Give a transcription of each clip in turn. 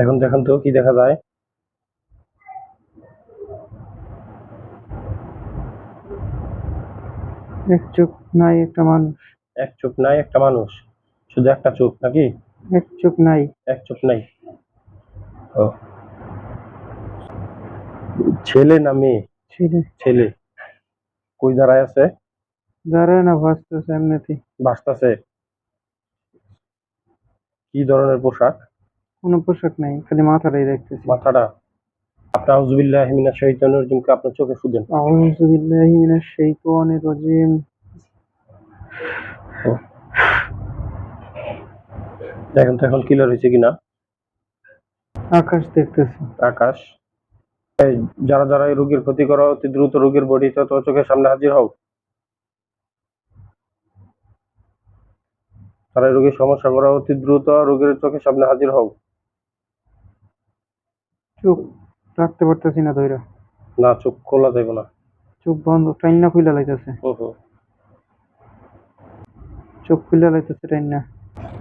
এখন দেখেন তো কি দেখা যায়। এক চোখ নাই একটা মানুষ। এক চোখ নাই একটা মানুষ, শুধু একটা চোখ নাকি? এক চোখ নাই। এক চোখ নাই। ও, ছেলে না মেয়ে? ছেলে। ছেলে। কই দাঁড়ায় আছে? দাঁড়ায় না, ভাসতেছে এমনিতেই। ভাসতেছে। কি ধরনের পোশাক? কোনো পোশাক নাই, খালি মাথাটাই দেখতেছি। মাথাটা? আপনি আউযুবিল্লাহি মিনাশ শাইতানির রাজিমকে আপনার চোখে ফুদেন। আউযু বিল্লাহি মিনাশ শাইতানির রাজিম। দেখেন তো এখন ক্লিয়ার হয়েছে কিনা। আকাশ দেখতেছি। আকাশ। এই যারা যারা এই রোগীর ক্ষতি করা, অতি দ্রুত রোগীর বডি তো চোখের সামনে হাজির হও। যারা এই রোগীর সমস্যা করা, অতি দ্রুত রোগীর চোখের সামনে হাজির হও। চোখ রাখতে পারতেছি না ধইরা। না, চোখ খোলা যাবে না। চোখ বন্ধ, টাইন্না খুইলা লাইতেছে। চোখ খুইলা লাইতেছে টাইন্না।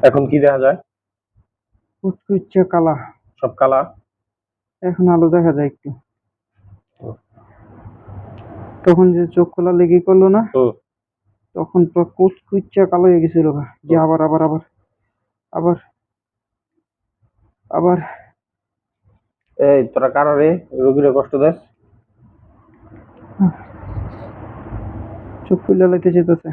এখন কি দেখা যায়? কুচকুচে কালা। সব কালা। এখন আলো দেখা যায় একটু। তখন যে চোখ খোলা লেগে করলো না, তখন তো কুচকুচে কালো হয়ে গেছিল গা। যে আবার আবার আবার আবার আবার এই তোরা কারা রে, রোগীরে কষ্ট দেস? চোখ খুইলা লাইতে যেতেছে।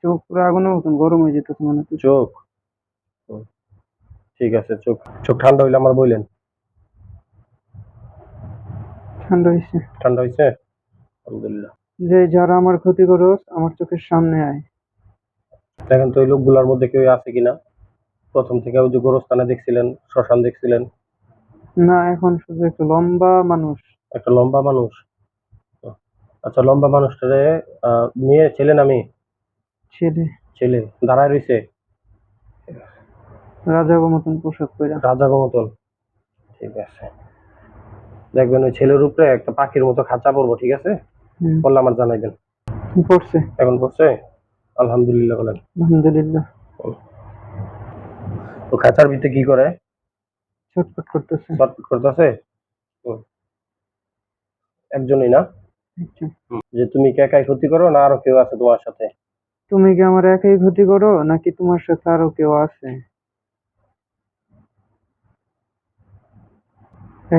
চোখ পুরো আগুনের মতন গরম হয়ে যেতেছে মনে হচ্ছে। চোখ? ঠিক আছে, চোখ চোখ ঠান্ডা হইলে আমার বললেন। ঠান্ডা হয়েছে। ঠান্ডা হয়েছে? আলহামদুলিল্লাহ। যে যারা আমার ক্ষতি করো আমার চোখের সামনে আয়। দেখেন তো ওই লোকগুলোর মধ্যে কেউ আছে কিনা। প্রথম থেকে ওই যে গোরস্থানে দেখছিলেন, শ্মশান দেখছিলেন। না, এখন শুধু একটা লম্বা মানুষ। একটা লম্বা মানুষ। আচ্ছা, লম্বা মানুষটারে মেয়ে, ছেলে না মেয়ে? ছেলে। ছেলে। দাঁড়ায় রইছে রাজাগো মতন পোশাক পরা। রাজাগো মতন। ঠিক আছে, দেখবেন ওই ছেলের উপরে একটা পাখির মতো খাঁচা পড়বো, ঠিক আছে? বললে আমার জানাইবেন। পড়ছে। এখন পড়ছে? আলহামদুলিল্লাহ বলেন। আলহামদুলিল্লাহ। তো খাঁচার ভিতরে কি করে? ছটফট করতেছে। ছটফট করতেছে। একজনই না? যে তুমি কি একাই ক্ষতি করো না আরো কেউ আছে তোমার সাথে? তুমি কি আমার একাই ক্ষতি করো নাকি তোমার সাথে আরো কেউ আছে?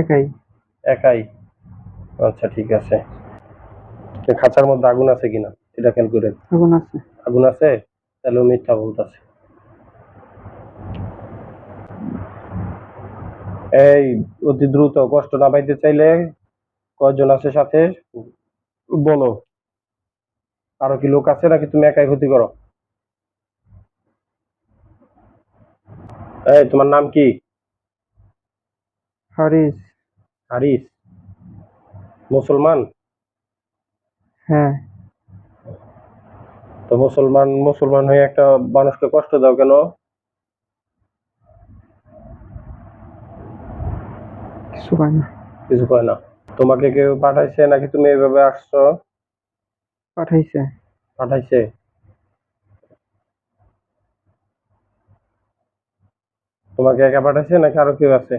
একাই। একাই। আচ্ছা, ঠিক আছে। খাঁচার মধ্যে আগুন আছে কিনা এটা খেয়াল করেন। আগুন আছে। আগুন আছে? তাহলে ও মিথ্যা বলতেছে। এই অতি দ্রুত কষ্ট না পাইতে চাইলে কয়জন আছে সাথে বলো। আরো কি লোক আছে নাকি তুমি একাই ক্ষতি করো? এই তোমার নাম কি? হারিস। হারিস। মুসলমান? হ্যাঁ। তো মুসলমান মুসলমান হয়ে একটা মানুষকে কষ্ট দাও কেন? কিছু পায় না। কিছু কয় না। তোমাকে কেউ পাঠাইছে নাকি তুমি এইভাবে আসছো? পাঠাইছে। পাঠাইছে। তোমাকে একা পাঠাইছে নাকি আরো কেউ আছে?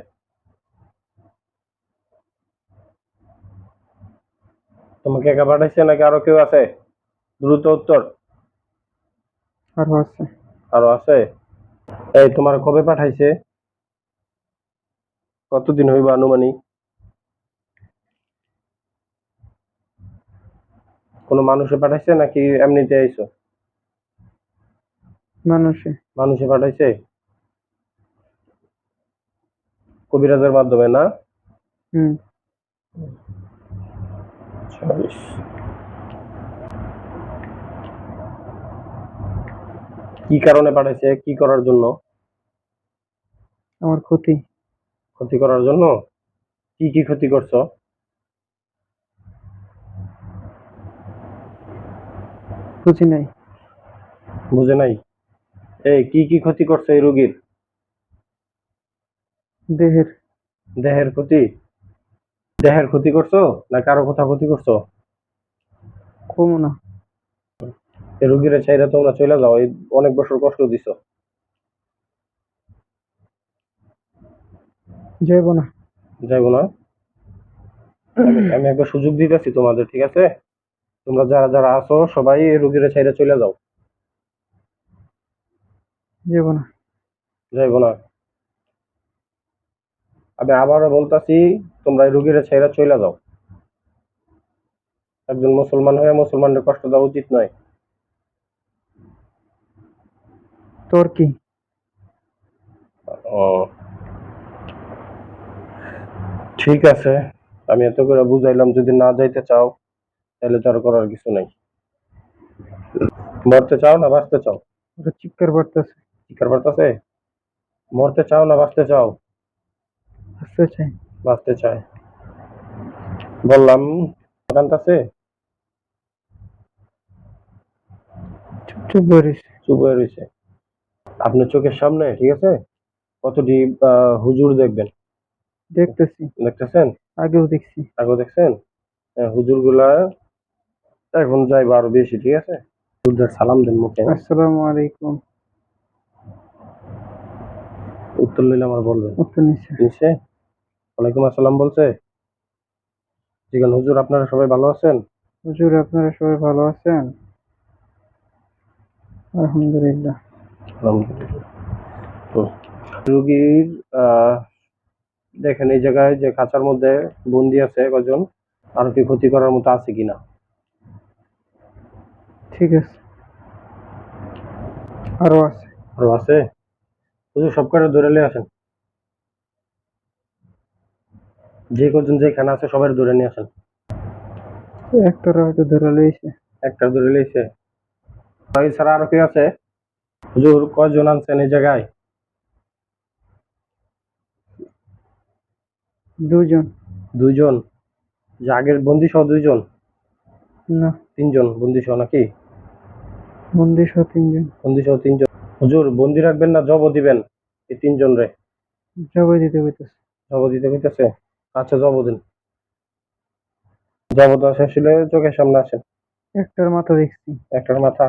তোমাকে একা পাঠাইছে নাকি আরো কেউ আছে? দ্রুত উত্তর। আরো আছে। আরো আছে? এই তোমার কবে পাঠাইছে? কতদিন হইব আনুমানিক? কোন মানুষে পাঠাইছে নাকি এমনিতে আইছো? মানুষে। মানুষে পাঠাইছে। কবিরাজের মাধ্যমে না? হুম। কি কারণে পাঠাইছে, কি করার জন্য? আমার ক্ষতি। ক্ষতি করার জন্য? কি কি ক্ষতি করছো? বুঝি নাই। বুঝে নাই? এই কি কি ক্ষতি করছো এই রোগীর? দেহের। দেহের ক্ষতি? দেহের ক্ষতি করছো না কারো কোথাও ক্ষতি করছো? কমু না। এই রুগীর চাইরা তোমরা চলে যাও, এই অনেক বছর কষ্ট দিছো। যাইব না। যাইবো না? আমি একবার সুযোগ দিতেছি তোমাদের, ঠিক আছে? তোমরা যারা যারা আছো সবাই এই রুগীর চাইরা চলে যাও। যাইব না। যাইবো না? আমি আবারও বলতাছি, তোমরা এই রুগীর চাইরা চলে যাও। একজন মুসলমান হয়ে মুসলমানদের কষ্ট দেওয়া উচিত নয়। তোর কি? ও, ঠিক আছে। আমি এত করে বুঝাইলাম, যদি না যাইতে চাও তাহলে তো আর করার কিছু নাই। মরতে চাও না বাঁচতে চাও? ওরা চিৎকার করতেছে। চিৎকার করতেছে? মরতে চাও না বাঁচতে চাও? আসতে চাই। বাঁচতে চায়। বললাম, কান্দাছে? চুপ চুপ করিস। চুপ হয়ে রয়েছে। আপনার চোখের সামনে, ঠিক আছে, কতটি হুজুর দেখবেন। দেখতেছি। দেখতেছেন? আগেও দেখছি। আগেও দেখছেন? হুজুর গুলা এখন যাইবা আরো বেশি, ঠিক আছে? হুজুরদের সালাম দেন মুখে। আসসালামু আলাইকুম। উত্তর লইলে আমার বলবেন। উত্তর নিচে। নিচে ওয়ালাইকুম আসসালাম বলছে। ঠিক আছে হুজুর, আপনারা সবাই ভালো আছেন? হুজুর, আপনারা সবাই ভালো আছেন? আলহামদুলিল্লাহ। আলহামদুলিল্লাহ। হুম। রোগীর আহ দেখেন এই জায়গায় যে খাঁচার মধ্যে বন্দি আছে কজন, আর কি ক্ষতি করার মতো আছে কিনা। ঠিক আছে। আরো আছে। আরো আছে? হুজুর সব কটা ধরে নিয়ে আসেন। যে কজন যেখানে আছে সবাই ধরে নিয়ে আসেন। একটারা হয়তো ধরে লইছে। একটা ধরে লিয়েছে। এছাড়া আরো কে আছে? হুজুর কজন আনছেন এই জায়গায়? দুজন। দুইজন? যে আগের বন্দি সহ দুইজন? না, তিনজন বন্দি সহ নাকি? বন্দি সহ তিনজন। বন্দি সহ তিনজন। হুজুর বন্দি রাখবেন না জব দিবেন এই তিনজন রে? জবাই দিতে হইতেছে। জব দিতে হইতেছে? আচ্ছা জব দিন। জব দেওয়া শেষ হলে চোখের সামনে আসেন। একটার মাথা দেখছি। একটার মাথা?